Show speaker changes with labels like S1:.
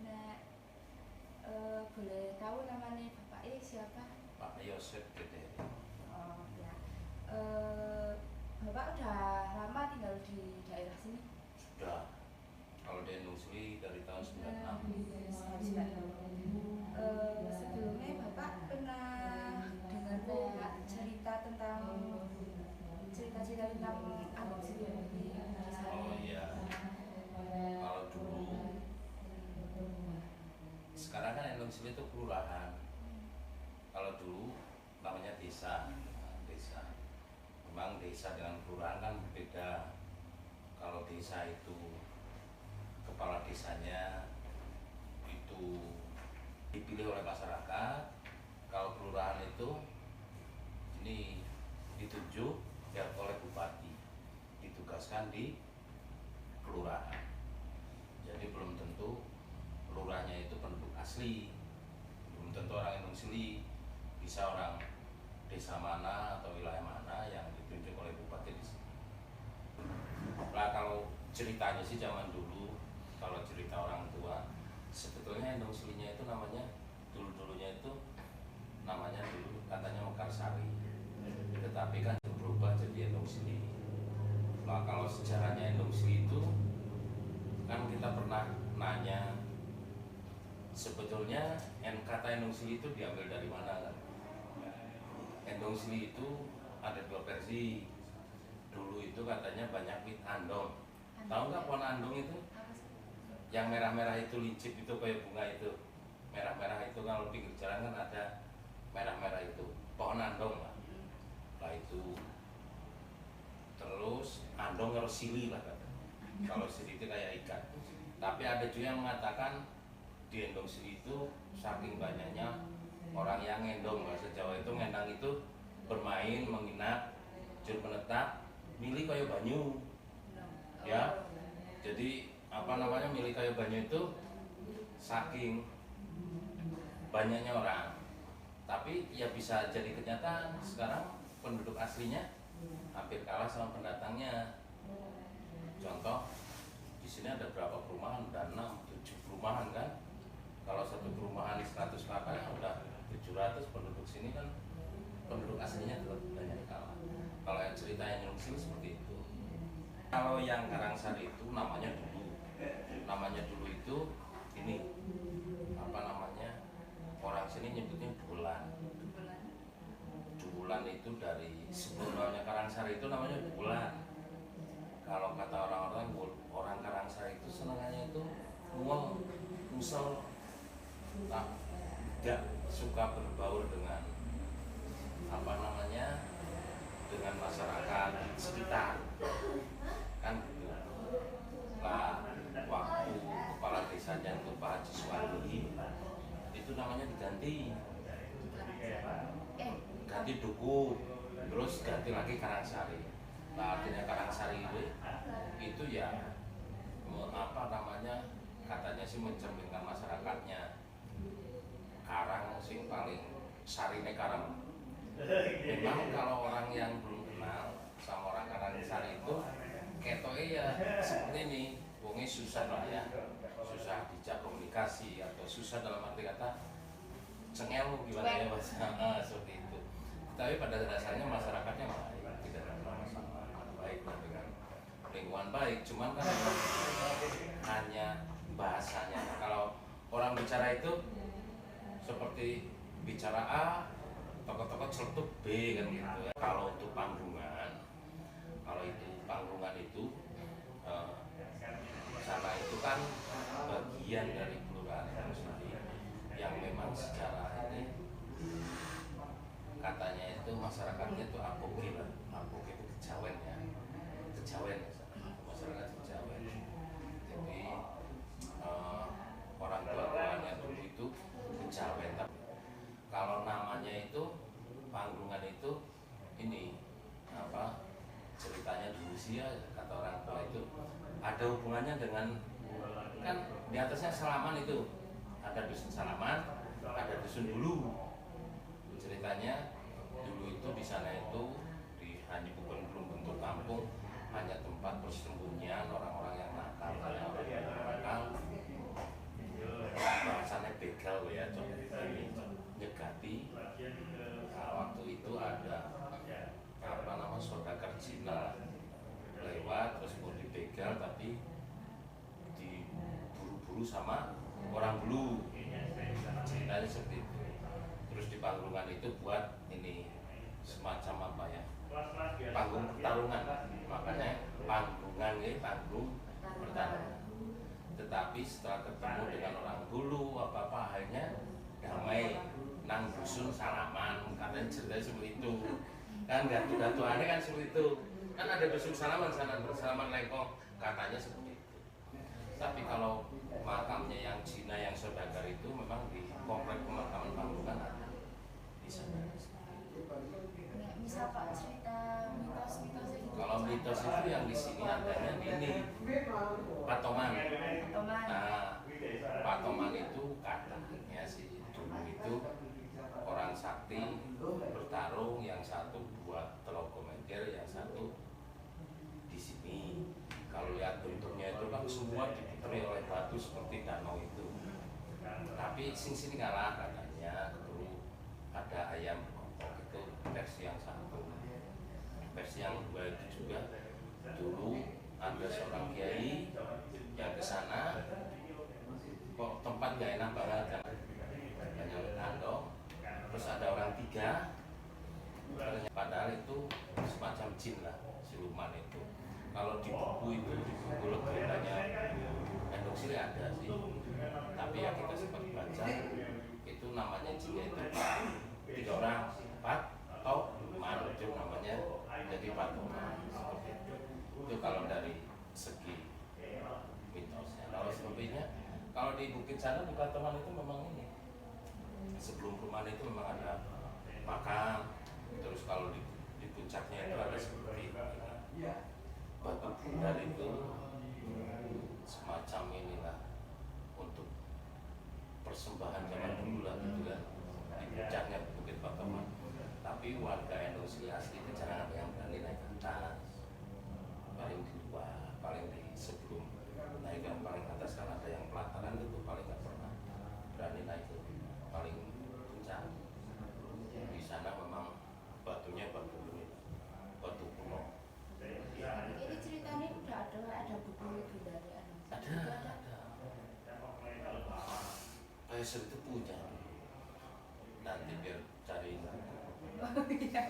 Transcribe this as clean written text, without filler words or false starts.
S1: Nah, boleh tahu namanya Bapak siapa?
S2: Pak Yosef Gede.
S1: Oh ya. Bapak udah lama tinggal di daerah sini?
S2: Sudah. Kalau di Nusli dari tahun 96.
S1: Sebelumnya Bapak pernah dengar kayak cerita-cerita tentang Abang Sili di desa
S2: Oh
S1: ini?
S2: iya. Kalau dulu, sekarang kan Nusli itu kelurahan. Kalau dulu namanya desa. Nah, desa. Memang desa dengan kelurahan kan berbeda. Kalau desa itu kepala desanya itu dipilih oleh masyarakat. Kalau kelurahan itu ini ditunjuk ya oleh bupati, ditugaskan di kelurahan. Jadi belum tentu lurahnya itu penduduk asli, belum tentu orang Indonesia, bisa orang desa mana atau wilayah mana yang ditunjuk oleh bupati di sini. Nah kalau ceritanya sih zaman dulu, kalau cerita orang tua, sebetulnya Indonesia itu namanya dulunya itu namanya dulu katanya Mekarsari, tetapi kan berubah jadi Indonesia. Nah kalau sejarahnya Indonesia itu kan kita pernah nanya sebetulnya kata Indonesia itu diambil dari mana kan? Indonesia itu ada dua versi. Dulu itu katanya banyak wit andong. Tahu nggak pohon andong itu? Yang merah-merah itu lincip itu kayak bunga itu. Merah-merah itu kalau pinggir jalan kan ada merah-merah itu. Pohon andong lah. Lah itu terus andong harus sili lah kata. Kalau sili itu kayak ikan. Tapi ada juga yang mengatakan di Indonesia itu saking banyaknya orang yang ngendong, bahasa Jawa itu ngendang itu bermain, menginap, jur menetap, milih kayu banyu, ya. Jadi apa namanya milih kayu banyu itu saking banyaknya orang. Tapi ya bisa jadi kenyataan sekarang penduduk aslinya hampir kalah sama pendatangnya. Contoh di sini ada berapa perumahan? Ada 6, 7 perumahan kan. Kalau satu perumahan 100 kakak udah 700 penduduk sini kan penduduk aslinya tetap banyak kalah. Kalau yang cerita yang Indonesia seperti itu. Kalau yang Karangsari itu namanya dulu itu ini apa namanya orang sini nyebutnya bulan. Bulan itu dari sebelumnya Karangsari itu namanya bulan. Kalau kata orang Karangsari itu senangannya itu mual, musel, tidak suka berbaur dengan apa namanya dengan masyarakat sekitar kan gitu. Nah waktu kepala desanya itu Pak Haji Suwandi itu namanya diganti Duku, terus ganti lagi Karangsari. Nah artinya Karangsari itu ya apa namanya katanya sih mencerminkan masyarakatnya. Karang sing paling sarine karang. Memang kalau orang yang belum kenal sama orang Karangsari itu ketoke ya seperti ini, wongnya susah lah ya, susah dijak komunikasi atau susah dalam arti kata cengel gimana ya bahasa seperti itu. Tapi pada dasarnya masyarakatnya baik, tidak ada masalah, baik dengan lingkungan baik. Cuman kan hanya bahasanya. Kalau orang bicara itu seperti bicara A, tokoh-tokoh celetuk B kan gitu. Kalau untuk panggungan, kalau itu panggungan itu sana itu kan bagian dari kelurahan itu sendiri yang memang secara ini katanya itu masyarakatnya itu apoge lah, apoge itu kejawen ya, masyarakat kejawen. Jadi orang tua-tuanya dulu itu kejawen. Kalau namanya itu panggungan itu ini apa ceritanya dulu sih ya kata orang tua itu ada hubungannya dengan kan di atasnya Salaman itu ada dusun Salaman, ada dusun dulu. Ceritanya dulu itu di sana itu hanya bukan belum bentuk kampung, hanya tempat persembunyian orang-orang yang nakal. itu ada apa nama saudagar Cina lewat terus mau dibegal tapi diburu-buru sama orang Belu. Ceritanya seperti itu. Terus di Panggungan itu buat ini semacam apa ya, panggung pertarungan, makanya Panggungan ya, panggung pertarungan. Tetapi setelah ketemu dengan orang Bulu apa akhirnya damai, nang dusun salaman, katanya ceritanya seperti itu kan, gatu aneh kan seperti itu kan, ada dusun salaman sana, bersalaman lengkong, katanya seperti itu. Tapi kalau makamnya yang Cina yang saudagar itu memang di komplek pemakaman Panggungan ada di sana.
S1: Misal Pak cerita mitos-mitos itu.
S2: Kalau mitos itu yang di sini adanya di ini Patomang. Nah, Patomang itu katanya sih dulu itu orang sakti bertarung, yang satu buat telogo mencir, yang satu di sini. Kalau lihat bentuknya itu kan semua diputri oleh batu seperti danau itu. Tapi sini kalah katanya. Dulu ada ayam berkokok, itu versi yang satu. Versi yang kedua itu juga dulu ada seorang kiai yang ke sana, kok tempat gak enak banget kan, banyak kantong. Terus ada orang tiga, padahal itu semacam jin lah, siluman itu. Kalau di buku itu, di buku legendanya Endok Sri ada sih, tapi ya kita sempat baca itu namanya jinnya itu 3 orang, Pat atau Man, itu namanya jadi Patoman. Itu kalau dari segi mitosnya. Kalau selebihnya, kalau di Bukit sana di Patoman itu memang ini, sebelum perumahan itu memang ada makam. Terus kalau di puncaknya itu ada seperti batu bundar itu semacam inilah untuk persembahan zaman dulu lah gitu kan, di puncaknya Bukit Patoman. Tapi warga Indonesia asli itu jarang ada yang berani naik ke atas, paling di luar, paling di sebelum naik yang paling atas kan ada yang pelataran itu paling nggak pernah berani naik ke paling puncak. Di sana memang batunya batu ini, batu kuno.
S1: Ini ceritanya udah ada buku legendanya.
S2: Ada. Kaiser itu punya. Nanti biar cari buku.
S1: Oh iya.